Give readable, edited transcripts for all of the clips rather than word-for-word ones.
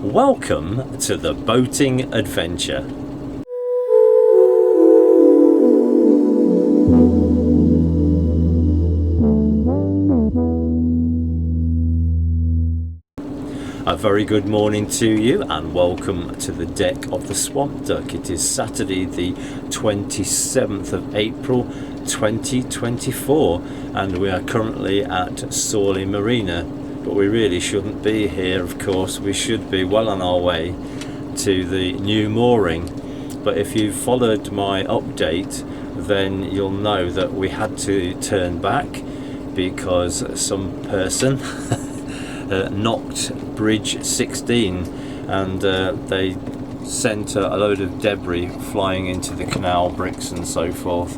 Welcome to the boating adventure. A very good morning to you and welcome to the deck of the Swamp Duck. It is Saturday the 27th of April 2024 and we are currently at Sawley Marina, but we really shouldn't be here, of course. We should be well on our way to the new mooring, but if you've followed my update then you'll know that we had to turn back because some person knocked bridge 16 and they sent a load of debris flying into the canal, bricks and so forth,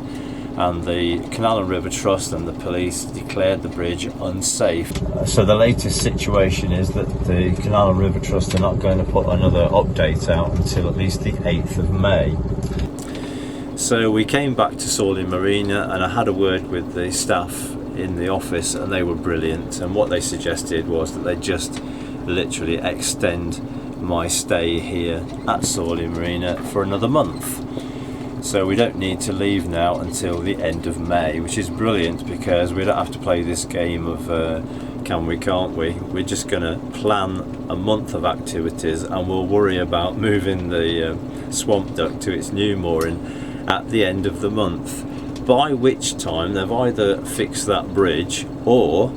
and the Canal and River Trust and the police declared the bridge unsafe. So the latest situation is that the Canal and River Trust are not going to put another update out until at least the 8th of May. So we came back to Sawley Marina and I had a word with the staff in the office and they were brilliant, and what they suggested was that they just literally extend my stay here at Sawley Marina for another month. So we don't need to leave now until the end of May, which is brilliant because we don't have to play this game of can we, can't we. We're just going to plan a month of activities and we'll worry about moving the Swamp Duck to its new mooring at the end of the month, by which time they've either fixed that bridge or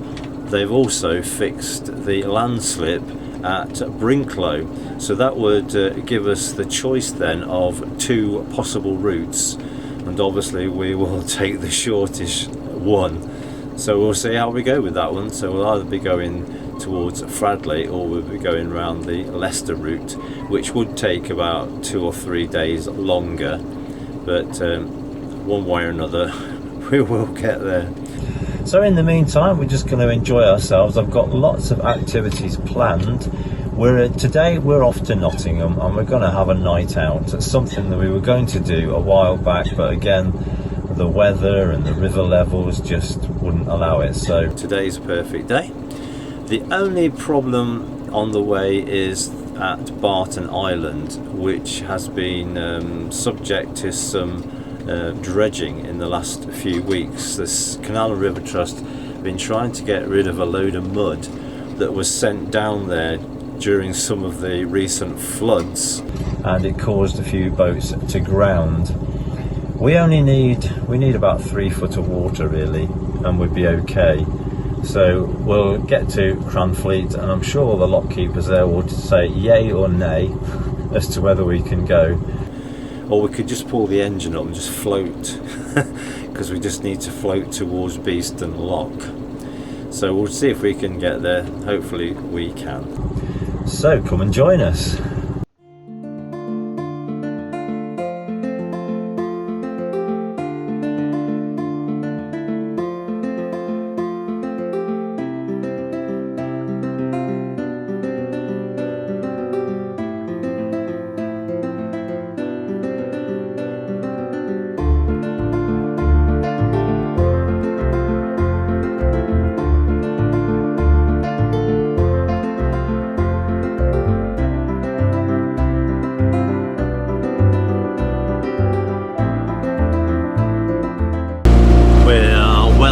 they've also fixed the landslip at Brinklow. So that would give us the choice then of two possible routes, and obviously we will take the shortest one. So we'll see how we go with that one. So we'll either be going towards Fradley or we'll be going around the Leicester route, which would take about 2 or 3 days longer, but one way or another we will get there. So in the meantime we're just going to enjoy ourselves. I've got lots of activities planned. Today we're off to Nottingham and we're going to have a night out. It's something that we were going to do a while back, but again the weather and the river levels just wouldn't allow it. So today's a perfect day. The only problem on the way is at Barton Island, which has been subject to some dredging in the last few weeks. This Canal and River Trust have been trying to get rid of a load of mud that was sent down there during some of the recent floods, and it caused a few boats to ground. We need about 3 foot of water really, and we'd be okay. So we'll get to Cranfleet and I'm sure the lock keepers there will say yay or nay as to whether we can go. Or we could just pull the engine up and just float because we just need to float towards Beeston Lock. So we'll see if we can get there. Hopefully we can. So come and join us.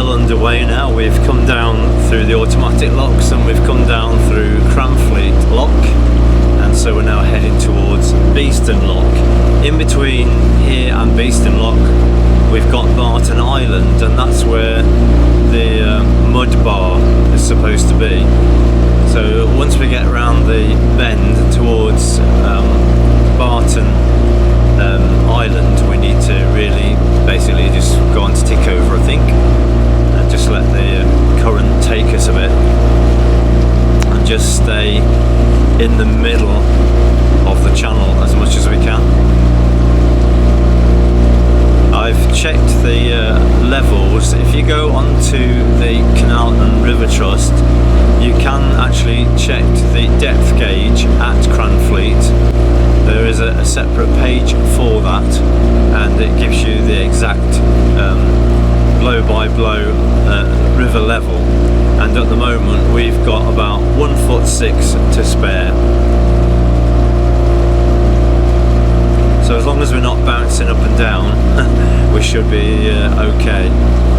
Underway now. We've come down through the automatic locks and we've come down through Cranfleet Lock, and so we're now heading towards Beeston Lock. In between here and Beeston Lock we've got Barton Island, and that's where the mud bar is supposed to be. So once we get around the bend towards Barton Island, we need to really basically just go on to tick over, I think, and just let the current take us a bit and just stay in the middle of the channel as much as we can. I've checked the levels. If you go onto the Canal and River Trust, you can actually check the depth gauge at Cranfleet. There is a separate page for that, and it gives you the exact blow by blow river level, and at the moment we've got about 1'6" to spare. as we're not bouncing up and down, we should be okay.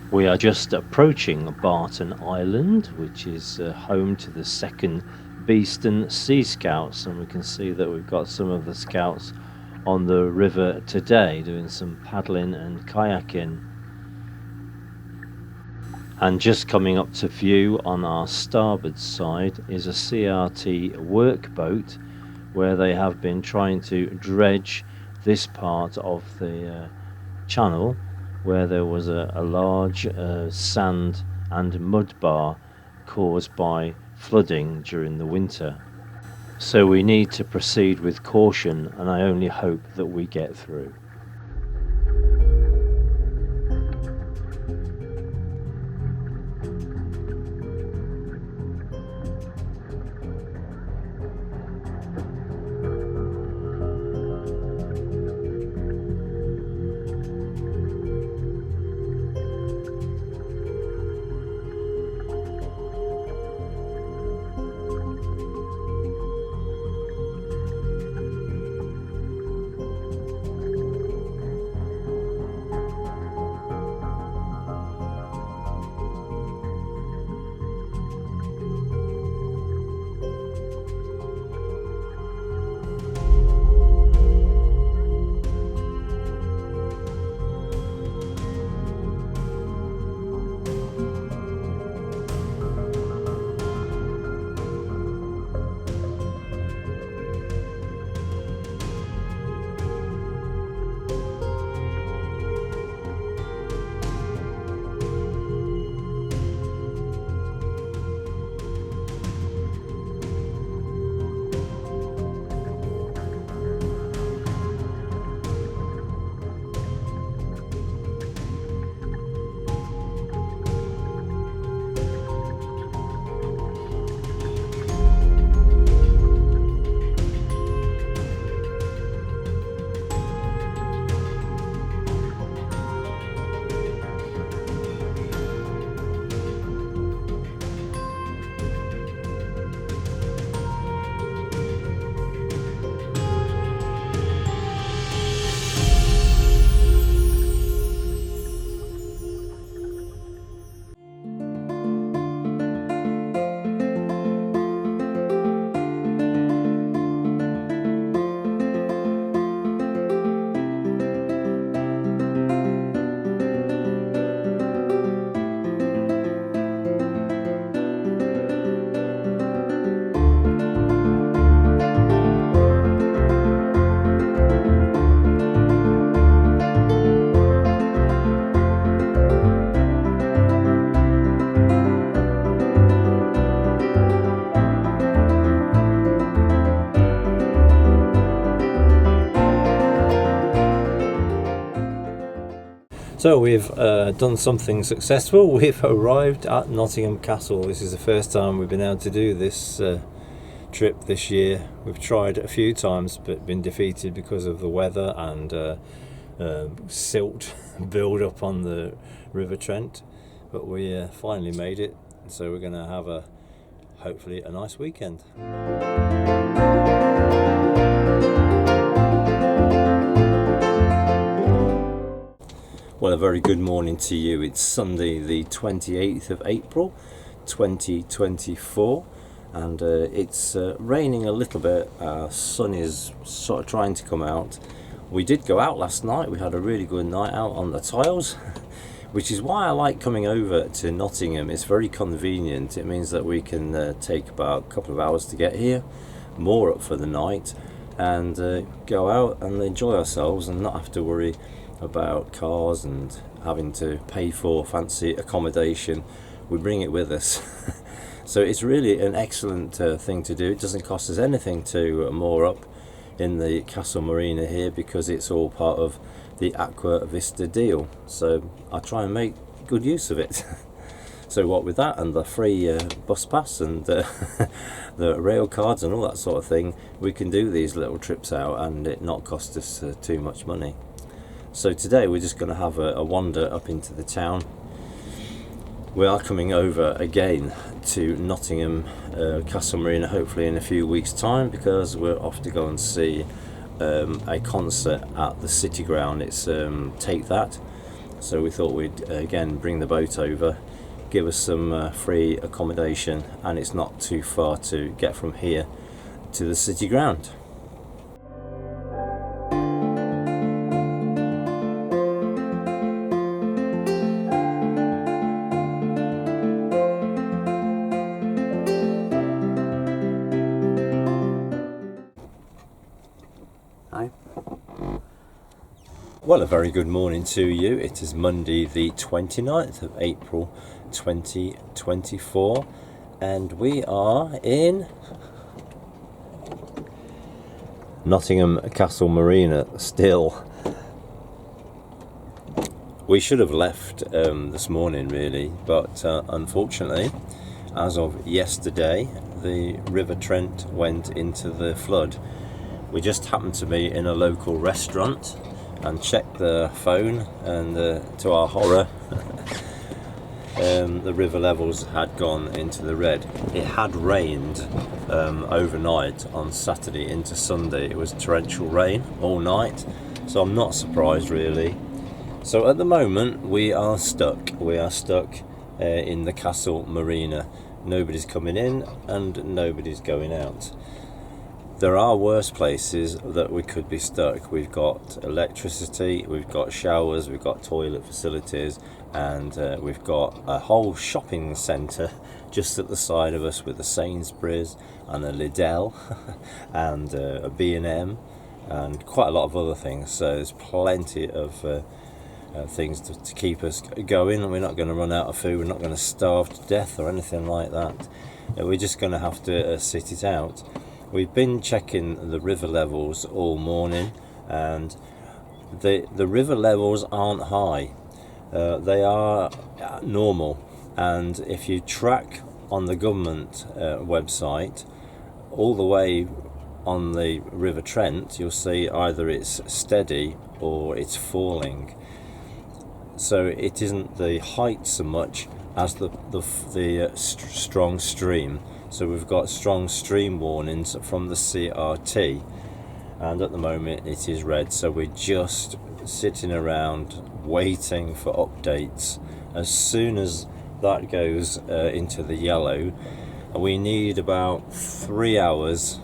We are just approaching Barton Island, which is home to the 2nd Beeston Sea Scouts, and we can see that we've got some of the scouts on the river today doing some paddling and kayaking. And just coming up to view on our starboard side is a CRT workboat where they have been trying to dredge this part of the channel where there was a large sand and mud bar caused by flooding during the winter. So we need to proceed with caution, and I only hope that we get through. So we've done something successful. We've arrived at Nottingham Castle. This is the first time we've been able to do this trip this year. We've tried a few times but been defeated because of the weather and silt build up on the River Trent, but we finally made it, so we're going to have hopefully a nice weekend. Well, a very good morning to you. It's Sunday the 28th of April 2024 and it's raining a little bit. Sun is sort of trying to come out. We did go out last night. We had a really good night out on the tiles which is why I like coming over to Nottingham. It's very convenient. It means that we can take about a couple of hours to get here, moor up for the night and go out and enjoy ourselves and not have to worry about cars and having to pay for fancy accommodation. We bring it with us. So it's really an excellent thing to do. It doesn't cost us anything to moor up in the Castle Marina here because it's all part of the Aqua Vista deal, so I try and make good use of it. So what with that and the free bus pass and the rail cards and all that sort of thing, we can do these little trips out and it not cost us too much money. So today we're just going to have a wander up into the town. We are coming over again to Nottingham Castle Marina hopefully in a few weeks time, because we're off to go and see a concert at the City Ground. It's Take That, so we thought we'd again bring the boat over, give us some free accommodation, and it's not too far to get from here to the City Ground. Well, a very good morning to you. It is Monday the 29th of April 2024 and we are in Nottingham Castle Marina still. We should have left this morning really, but unfortunately as of yesterday the River Trent went into the flood. We just happened to be in a local restaurant and checked the phone, and to our horror the river levels had gone into the red. It had rained overnight on Saturday into Sunday. It was torrential rain all night, so I'm not surprised really. So at the moment we are stuck in the Castle Marina. Nobody's coming in and nobody's going out. There are worse places that we could be stuck. We've got electricity, we've got showers, we've got toilet facilities, and we've got a whole shopping centre just at the side of us with a Sainsbury's and a Lidl and a B&M and quite a lot of other things. So there's plenty of things to keep us going, and we're not going to run out of food, we're not going to starve to death or anything like that. We're just going to have to sit it out. We've been checking the river levels all morning and the river levels aren't high. They are normal, and if you track on the government website all the way on the River Trent, you'll see either it's steady or it's falling. So it isn't the height so much as the strong stream. So we've got strong stream warnings from the CRT, and at the moment it is red, so we're just sitting around waiting for updates. As soon as that goes into the yellow, we need about 3 hours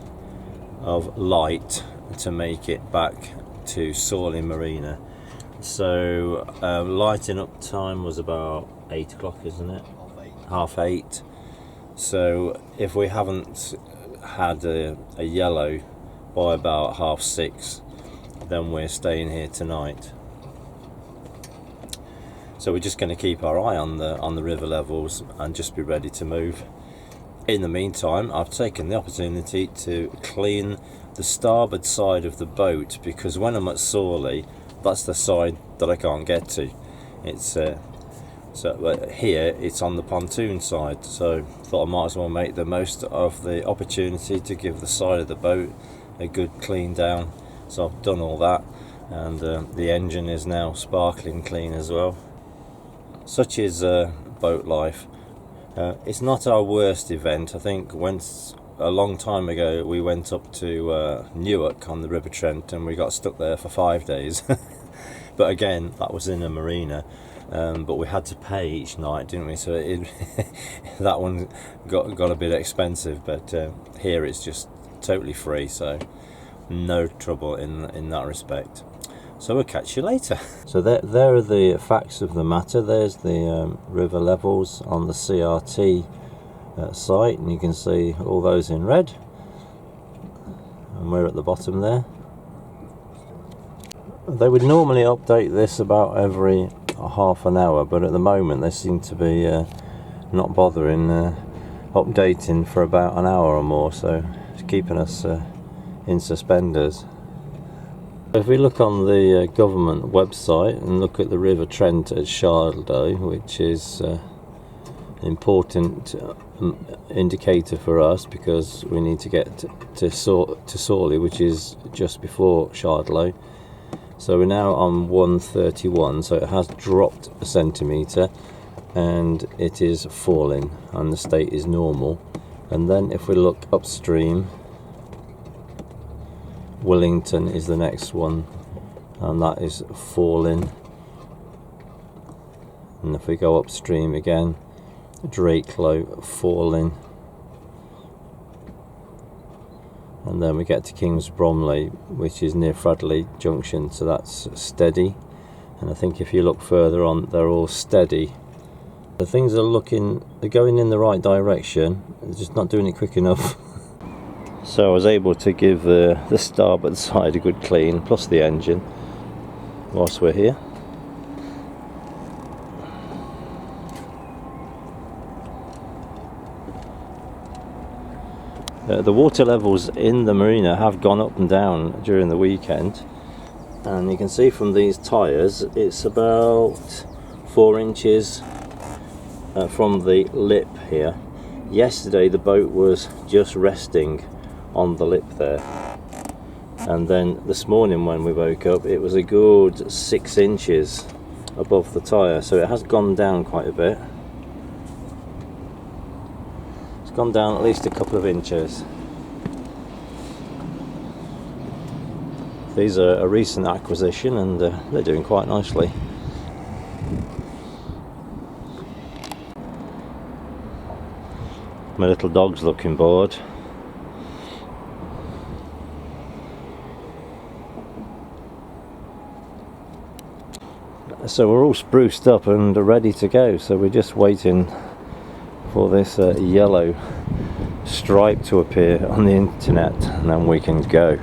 of light to make it back to Sawley Marina. So lighting up time was about 8 o'clock, isn't it? Half eight. So if we haven't had a yellow by about 6:30, then we're staying here tonight. So we're just going to keep our eye on the river levels and just be ready to move. In the meantime, I've taken the opportunity to clean the starboard side of the boat, because when I'm at Sawley, that's the side that I can't get to. It's here it's on the pontoon side, so thought I might as well make the most of the opportunity to give the side of the boat a good clean down. So I've done all that, and the engine is now sparkling clean as well. Such is boat life. It's not our worst event. I think once a long time ago we went up to Newark on the River Trent, and we got stuck there for 5 days. But again, that was in a marina. But we had to pay each night, didn't we? So that one got a bit expensive. But here it's just totally free, so no trouble in that respect. So we'll catch you later. So there are the facts of the matter. There's the river levels on the CRT site, and you can see all those in red. And we're at the bottom there. They would normally update this about every half an hour, but at the moment they seem to be not bothering updating for about an hour or more, so it's keeping us in suspenders. If we look on the government website and look at the River Trent at Charlotte, which is an important indicator for us because we need to get to Sawley, which is just before Charlotte. So we're now on 131, so it has dropped a centimetre and it is falling, and the state is normal. And then if we look upstream, Wellington is the next one, and that is falling. And if we go upstream again, Drakelow falling. And then we get to Kings Bromley, which is near Fradley Junction, so that's steady. And I think if you look further on, they're all steady. The things they're going in the right direction, they're just not doing it quick enough. So I was able to give the starboard side a good clean, plus the engine, whilst we're here. The water levels in the marina have gone up and down during the weekend, and you can see from these tyres it's about 4 inches from the lip here. Yesterday the boat was just resting on the lip there, and then this morning when we woke up it was a good 6 inches above the tyre, so it has gone down quite a bit. Gone down at least a couple of inches. These are a recent acquisition, and they're doing quite nicely. My little dog's looking bored. So we're all spruced up and ready to go, so we're just waiting for this yellow stripe to appear on the internet, and then we can go.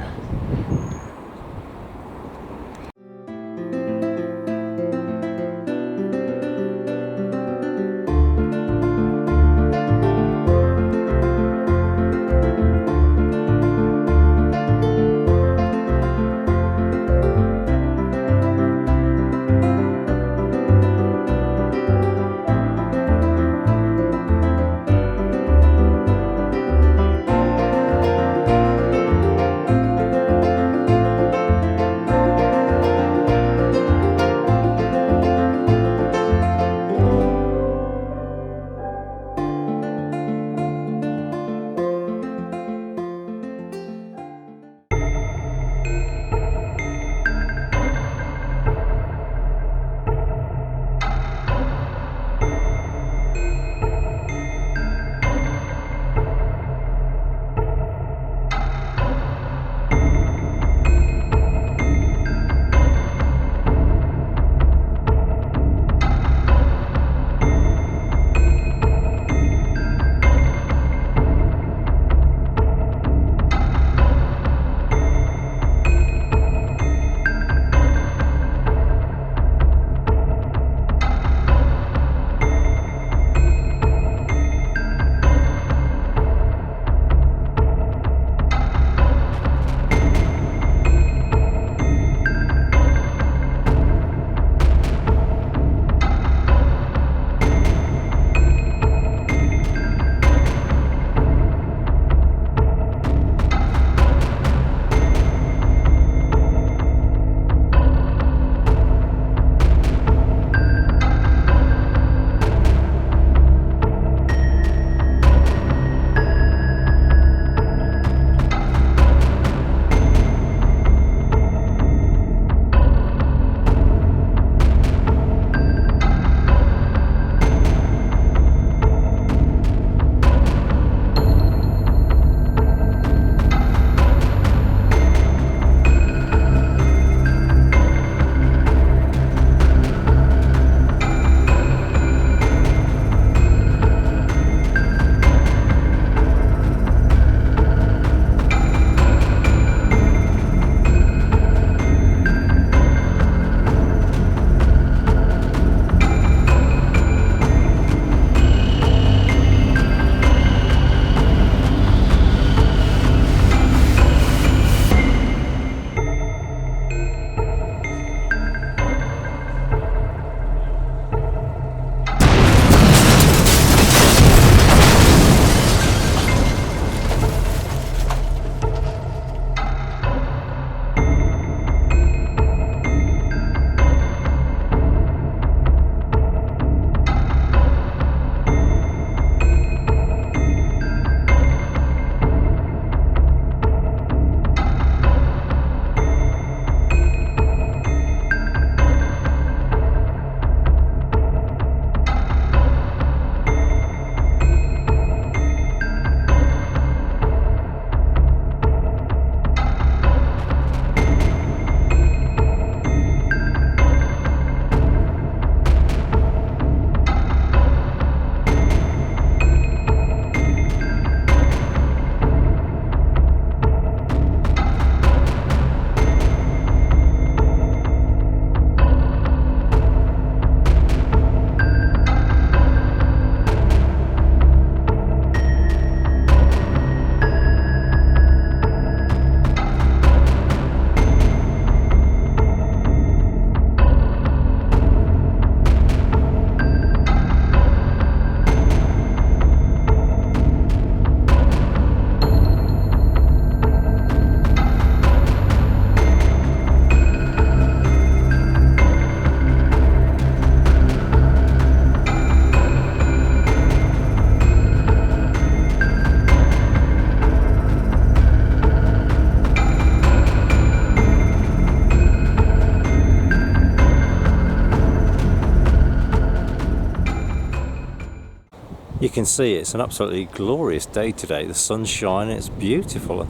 can see it's an absolutely glorious day today. The sun's shining, it's beautiful,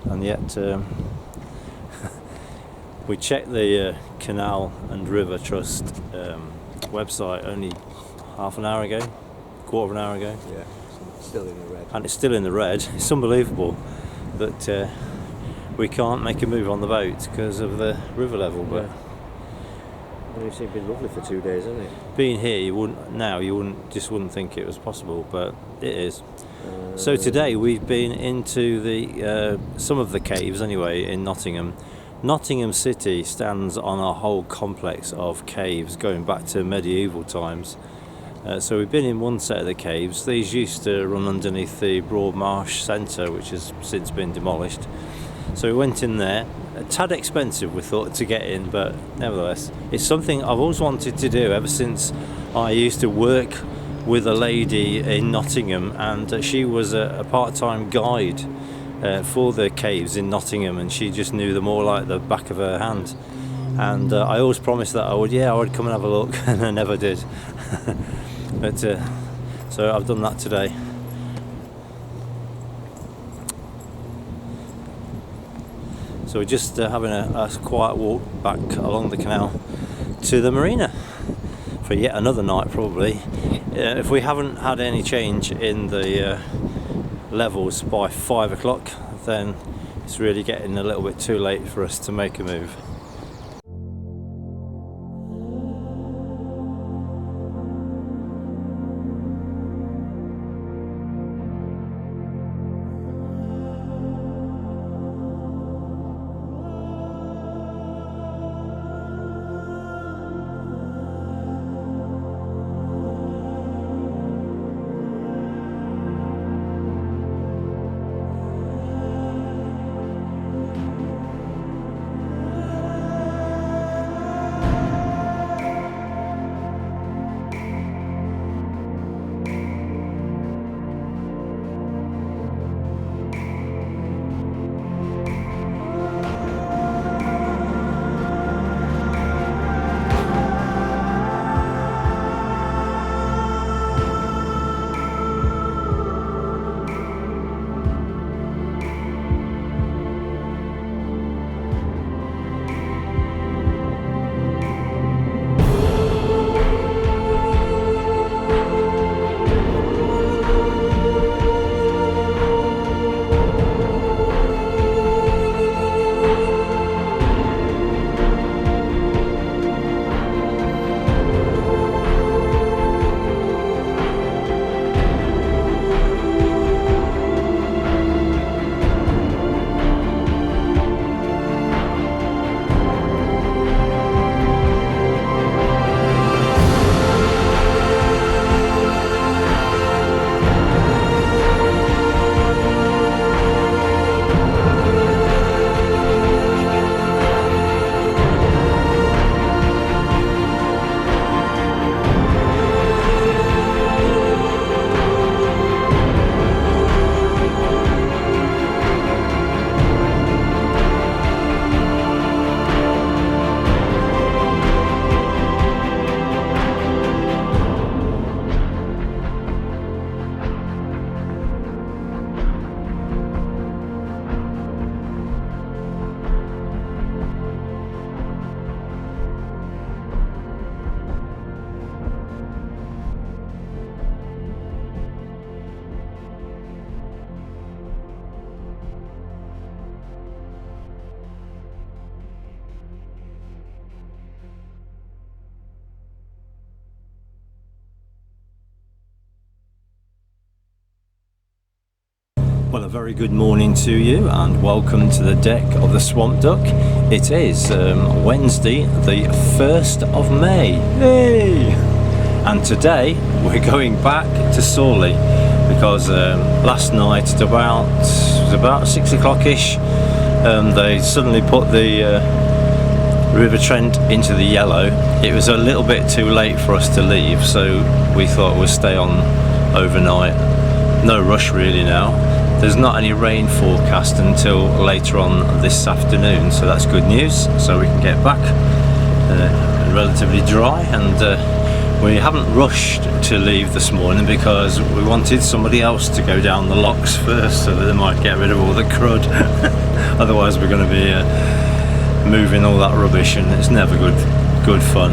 and yet we checked the Canal and River Trust website only half an hour ago, quarter of an hour ago. Yeah, it's still in the red. And it's still in the red. It's unbelievable that we can't make a move on the boat because of the river level. But well, it's been lovely for 2 days, hasn't it? being here, you wouldn't think it was possible, but it is. So today we've been into the some of the caves anyway in Nottingham. Nottingham City stands on a whole complex of caves going back to medieval times. So we've been in one set of the caves. These used to run underneath the Broad Marsh Centre, which has since been demolished. So we went in there. A tad expensive, we thought, to get in, but nevertheless, it's something I've always wanted to do ever since I used to work with a lady in Nottingham, and she was a part-time guide for the caves in Nottingham, and she just knew them all like the back of her hand. And I always promised that I would come and have a look, and I never did. But so I've done that today. So we're just having a quiet walk back along the canal to the marina for yet another night probably. If we haven't had any change in the levels by 5 o'clock, then it's really getting a little bit too late for us to make a move. Well, a very good morning to you and welcome to the deck of the Swamp Duck. It is Wednesday the 1st of May. Hey! And today we're going back to Sawley because last night at about 6 o'clock-ish they suddenly put the River Trent into the yellow. It was a little bit too late for us to leave, so we thought we'd stay on overnight. No rush really now. There's not any rain forecast until later on this afternoon, so that's good news. So we can get back relatively dry, and We haven't rushed to leave this morning because we wanted somebody else to go down the locks first so that they might get rid of all the crud. Otherwise we're going to be moving all that rubbish, and it's never good fun.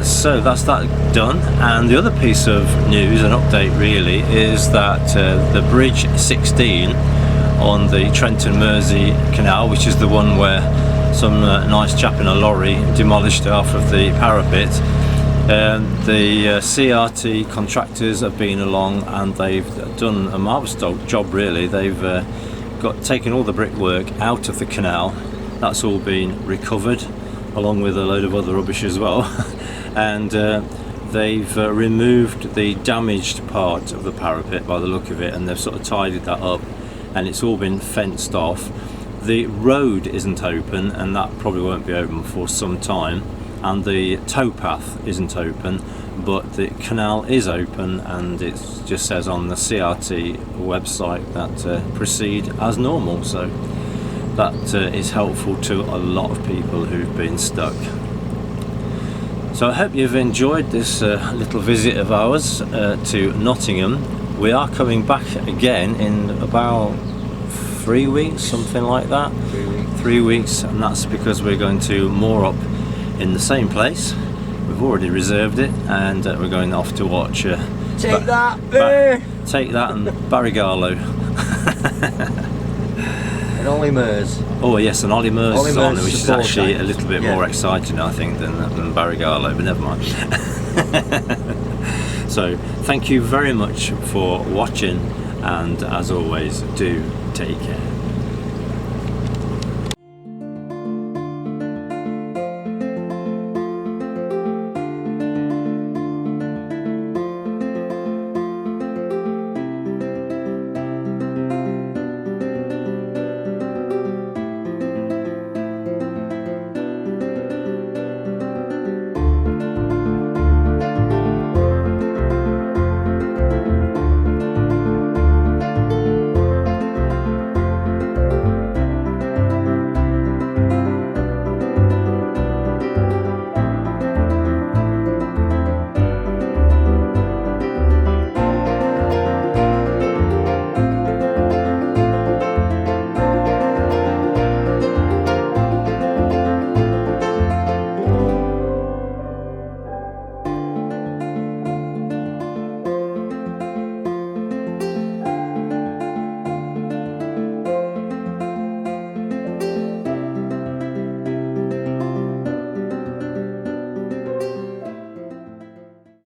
So that's that done. And the other piece of news, an update really, is that the bridge 16 on the Trenton Mersey Canal, which is the one where some nice chap in a lorry demolished half of the parapet, the CRT contractors have been along and they've done a marvellous job really. They've taken all the brickwork out of the canal. That's all been recovered, along with a load of other rubbish as well. And they've removed the damaged part of the parapet by the look of it, and they've sort of tidied that up, and it's all been fenced off. The road isn't open, and that probably won't be open for some time, and the towpath isn't open, but the canal is open, and it just says on the CRT website that proceed as normal. So that is helpful to a lot of people who've been stuck. So I hope you've enjoyed this little visit of ours to Nottingham. We are coming back again in about 3 weeks, something like that. 3 weeks, and that's because we're going to moor up in the same place. We've already reserved it, and we're going off to watch Take that and Barrigallo. And Ollie Mers. Oh yes, and Ollie Mers is on, which is actually a little bit more exciting, I think, than Barrigallo, but never mind. So thank you very much for watching, and as always, do take care.